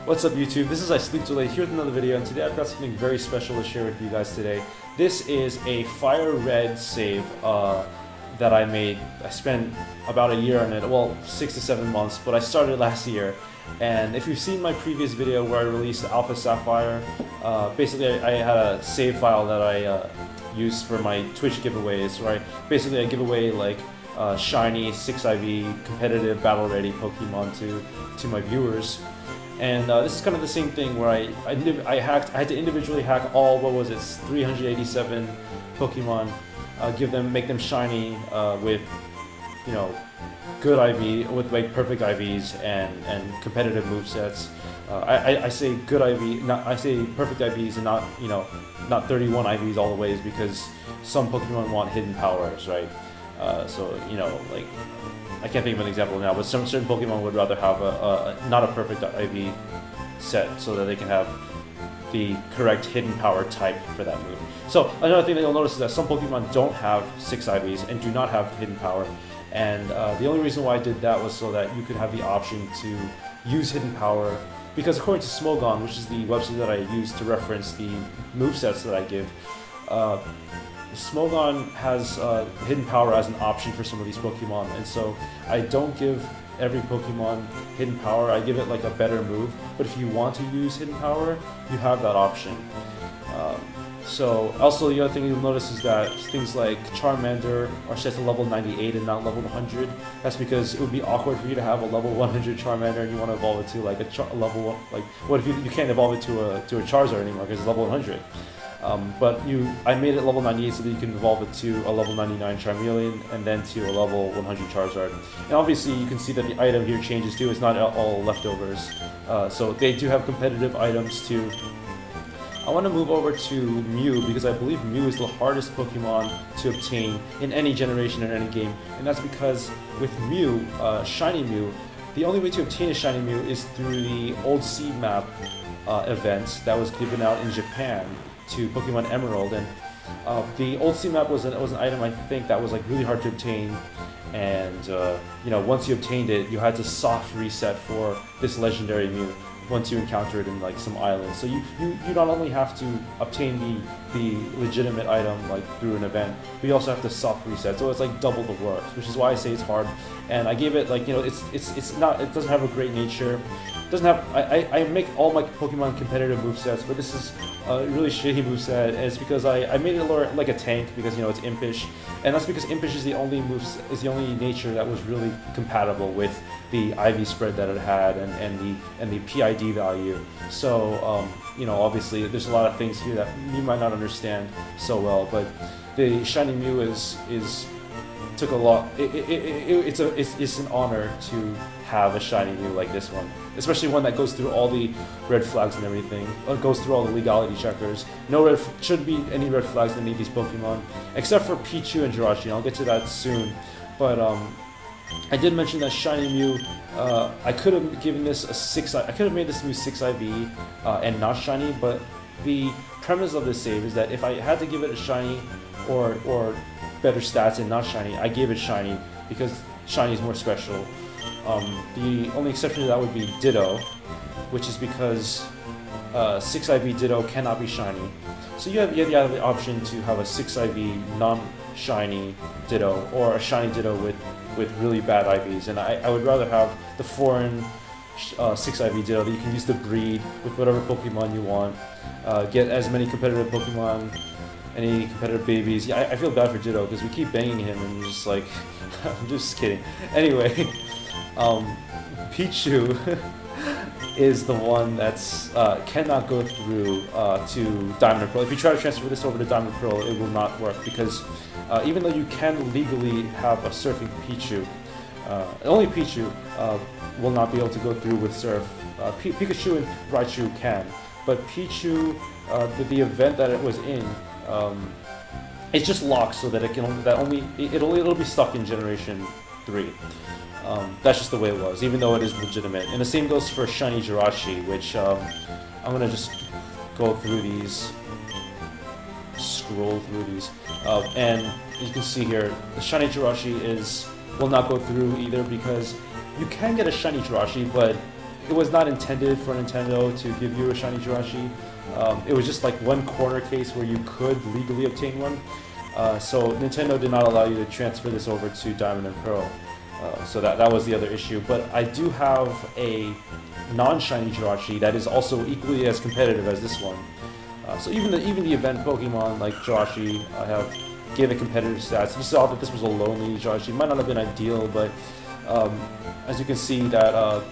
What's up YouTube? This is isleep2late's here with another video, and today I've got something very special to share with you guys today. This is a Fire Red save that I made. I spent about a year on it, well 6 to 7 months, but I started last year. And if you've seen my previous video where I released Alpha Sapphire, basically I had a save file that I used for my Twitch giveaways, right? Basically I give away like Shiny, 6IV, competitive, battle-ready Pokemon to my viewers. And this is kind of the same thing where I had to individually hack all, what was it, 387 Pokemon, make them shiny with, you know, good IV, with like perfect IVs and competitive movesets. I say good IV, I say perfect IVs and not, you know, not 31 IVs all the ways, because some Pokemon want hidden powers, right? So, you know, like, I can't think of an example now, but some certain Pokemon would rather have not a perfect IV set so that they can have the correct hidden power type for that move. So another thing that you'll notice is that some Pokemon don't have 6 IVs and do not have hidden power. And the only reason why I did that was so that you could have the option to use hidden power, because according to Smogon, which is the website that I use to reference the movesets that I give, Smogon has hidden power as an option for some of these Pokemon, and so I don't give every Pokemon hidden power. I give it like a better move, but if you want to use hidden power, you have that option. So also the other thing you'll notice is that things like Charmander are set to level 98 and not level 100. That's because it would be awkward for you to have a level 100 Charmander and you want to evolve it to like a level 1. Like, what if you can't evolve it to a Charizard anymore because it's level 100? But I made it level 98 so that you can evolve it to a level 99 Charmeleon and then to a level 100 Charizard. And obviously you can see that the item here changes too, it's not all leftovers. So they do have competitive items too. I want to move over to Mew because I believe Mew is the hardest Pokemon to obtain in any generation or any game. And that's because with Mew, Shiny Mew, the only way to obtain a Shiny Mew is through the old seed map event that was given out in Japan to Pokemon Emerald, and the old seed map was an item, I think, that was like really hard to obtain, and you know, once you obtained it, you had to soft reset for this legendary Mew once you encounter it in like some island. So you not only have to obtain the legitimate item like through an event, but you also have to soft reset. So it's like double the work, which is why I say it's hard. And I gave it like, you know, it doesn't have a great nature. It doesn't have I make all my Pokemon competitive movesets, but this is a really shitty moveset, and it's because I made it like a tank because, you know, it's Impish, and that's because Impish is the only nature that was really compatible with the IV spread that it had and the PID value. So you know, obviously there's a lot of things here that you might not understand so well, but the Shiny Mew took a lot. It's an honor to have a Shiny Mew like this one, especially one that goes through all the red flags and everything, goes through all the legality checkers. Shouldn't be any red flags in any of these Pokemon, except for Pichu and Jirachi, and I'll get to that soon. But I did mention that Shiny Mew, I could have given this a 6. I could have made this Mew 6 IV and not shiny, but the premise of this save is that if I had to give it a shiny or better stats and not shiny, I gave it shiny because shiny is more special. The only exception to that would be Ditto, which is because 6 IV Ditto cannot be shiny. So you have the option to have a 6 IV non-shiny Ditto or a shiny Ditto with really bad IVs, and I would rather have the foreign 6 IV Ditto that you can use to breed with whatever Pokemon you want, get as many competitive Pokemon, any competitive babies. Yeah, I feel bad for Ditto because we keep banging him and he's just like, I'm just kidding. Anyway, Pichu is the one that's cannot go through to Diamond or Pearl. If you try to transfer this over to Diamond or Pearl, it will not work because even though you can legally have a surfing Pichu, only Pichu will not be able to go through with Surf. Pikachu and Raichu can, but Pichu, the event that it was in, it's just locked so that it'll be stuck in Generation 3. That's just the way it was, even though it is legitimate. And the same goes for Shiny Jirachi, which I'm gonna just go through these, scroll through these, and you can see here the Shiny Jirachi will not go through either because you can get a Shiny Jirachi, but it was not intended for Nintendo to give you a shiny Jirachi. It was just like one corner case where you could legally obtain one. So Nintendo did not allow you to transfer this over to Diamond and Pearl. So that was the other issue. But I do have a non-shiny Jirachi that is also equally as competitive as this one. So even the event Pokemon like Jirachi, gave it competitive stats. You saw that this was a lonely Jirachi. Might not have been ideal, but as you can see that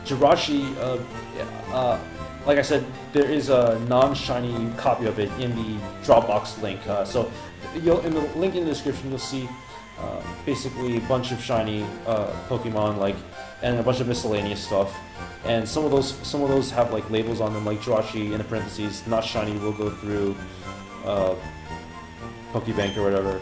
Jirachi, like I said, there is a non-shiny copy of it in the Dropbox link. So in the link in the description, you'll see basically a bunch of shiny Pokemon, and a bunch of miscellaneous stuff. And some of those have like labels on them, like Jirachi in the parentheses, not shiny, will go through Pokebank or whatever.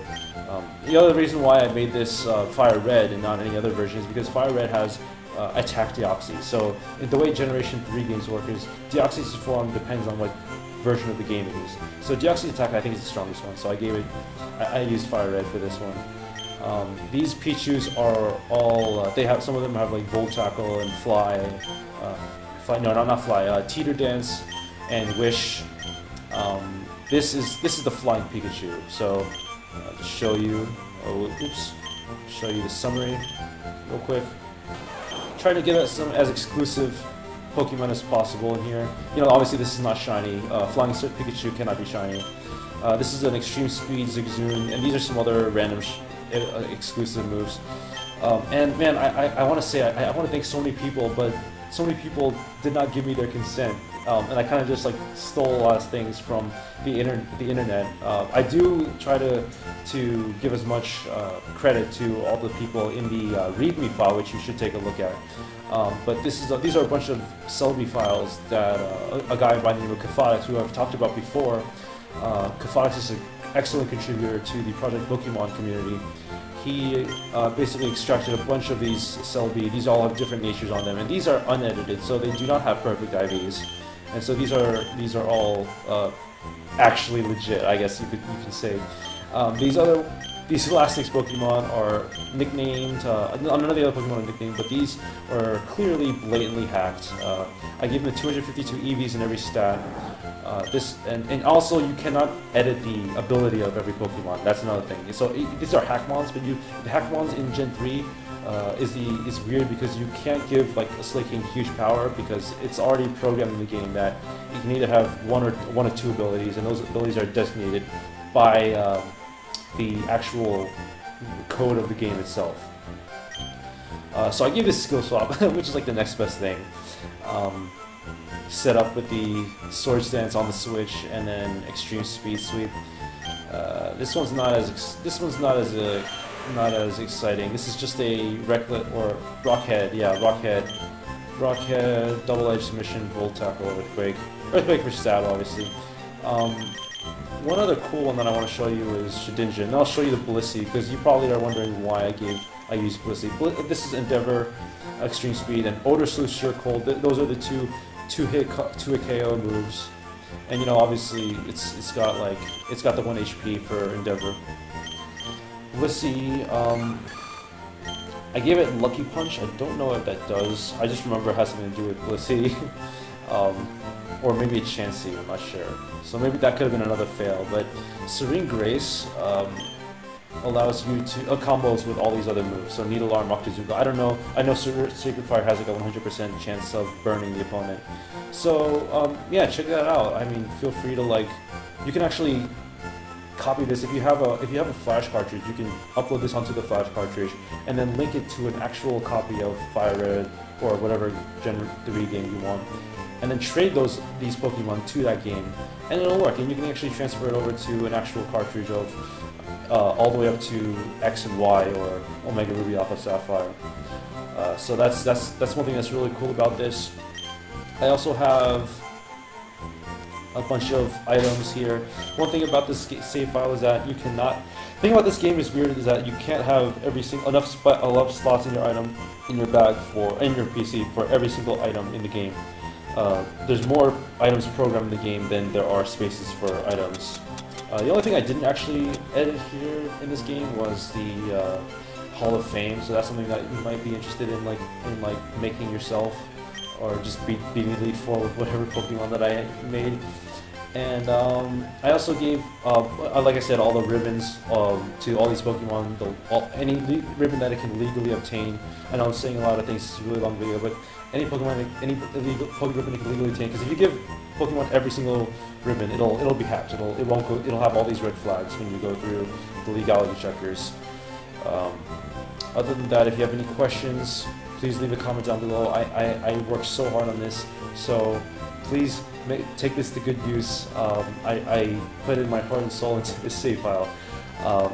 The other reason why I made this Fire Red and not any other version is because Fire Red has Attack Deoxys. So the way Generation 3 games work is Deoxys' form depends on what version of the game it is. So Deoxys Attack I think is the strongest one, so I used Fire Red for this one. These Pichus are all, some of them have like Volt Tackle and Teeter Dance and Wish. This is the Flying Pikachu. So to show you, show you the summary real quick. Trying to get some as exclusive Pokemon as possible in here. You know, obviously this is not shiny. Flying Pikachu cannot be shiny. This is an Extreme Speed Zigzagoon, and these are some other random exclusive moves. And man, I want to say I want to thank so many people, but so many people did not give me their consent, and I kind of just like stole a lot of things from the internet. I do try to give as much credit to all the people in the README file, which you should take a look at. But these are a bunch of Celebi files that a guy by the name of KiroTheAssassin, who I've talked about before. KiroTheAssassin is an excellent contributor to the Project Pokemon community. He basically extracted a bunch of these Celebi. These all have different natures on them, and these are unedited, so they do not have perfect IVs. And so these are all actually legit, I guess you can say. These last 6 Pokemon are nicknamed. None of the other Pokemon are nicknamed, but these are clearly blatantly hacked. I gave them 252 EVs in every stat. And also you cannot edit the ability of every Pokemon. That's another thing. So these are Hackmons, but the Hackmons in Gen 3 is weird because you can't give like a Slaking huge power because it's already programmed in the game that you can either have one or two abilities, and those abilities are designated by the actual code of the game itself. So I gave this skill swap, which is like the next best thing. Set up with the Sword Dance on the Switch and then Extreme Speed Sweep. This one's not as exciting. This is just a Recklet or Rockhead, Rockhead, double-edged submission, Volt Tackle, Earthquake for stab, obviously. One other cool one that I want to show you is Shedinja, and I'll show you the Blissey because you probably are wondering why I used Blissey. This is Endeavor, Extreme Speed, and Odor Sleuth, Sure Cold. Those are the two hit KO moves, and you know obviously it's got the 1 HP for Endeavor. Blissey, I gave it Lucky Punch. I don't know what that does. I just remember it has something to do with Blissey. Or maybe a Chansey, I'm not sure. So maybe that could have been another fail, but Serene Grace allows you to combos with all these other moves. So Needle Arm, Moktazuka. I don't know. I know Sacred Fire has like a 100% chance of burning the opponent. So yeah, check that out. I mean, feel free to you can actually copy this if you have a Flash cartridge. You can upload this onto the Flash cartridge and then link it to an actual copy of Fire Red or whatever Gen 3 game you want, and then trade these Pokemon to that game, and it'll work. And you can actually transfer it over to an actual cartridge of all the way up to X and Y or Omega Ruby, Alpha Sapphire. So that's one thing that's really cool about this. I also have a bunch of items here. One thing about this save file is that you cannot. The thing about this game is weird is that you can't have enough slots in your item in your bag in your PC for every single item in the game. There's more items programmed in the game than there are spaces for items. The only thing I didn't actually edit here in this game was the Hall of Fame, so that's something that you might be interested in, making yourself. or just beating Elite Four with whatever Pokemon that I made. And I also gave, like I said, all the ribbons to all these Pokemon, any ribbon that it can legally obtain. I know I'm saying a lot of things, it's a really long video, but any Pokemon, any Poké ribbon it can legally obtain, because if you give Pokemon every single ribbon, it'll be hacked. It'll have all these red flags when you go through the legality checkers. Other than that, if you have any questions, please leave a comment down below. I worked so hard on this, so please take this to good use. I put in my heart and soul into this save file.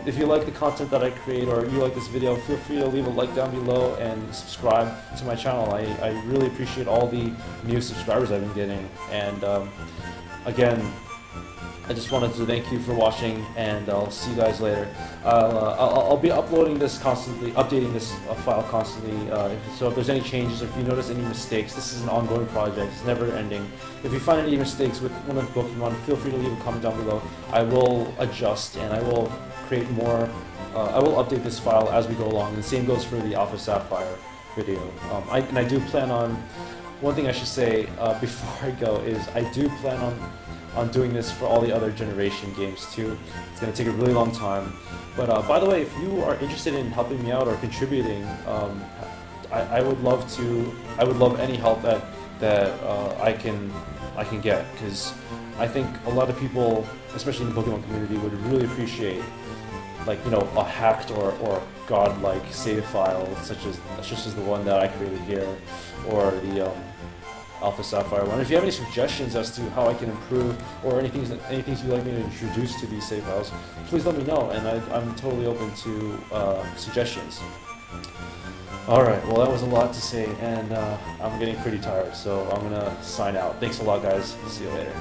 If you like the content that I create, or you like this video, feel free to leave a like down below and subscribe to my channel. I really appreciate all the new subscribers I've been getting. And again, I just wanted to thank you for watching, and I'll see you guys later. I'll be uploading this constantly, updating this file constantly, so if there's any changes, or if you notice any mistakes, this is an ongoing project, it's never ending. If you find any mistakes with one of the Pokemon, feel free to leave a comment down below. I will adjust, and I will create more, I will update this file as we go along, and the same goes for the Alpha Sapphire video. I do plan on, one thing I should say before I go is, I do plan on doing this for all the other generation games too. It's going to take a really long time. But by the way, if you are interested in helping me out or contributing, I would love any help that I can get, because I think a lot of people, especially in the Pokemon community, would really appreciate, like, you know, a hacked or godlike save file such as the one that I created here, or the Alpha Sapphire one. If you have any suggestions as to how I can improve, or anything you'd like me to introduce to these save files, please let me know, and I'm totally open to suggestions. Alright, well that was a lot to say, and I'm getting pretty tired, so I'm gonna sign out. Thanks a lot, guys. See you later.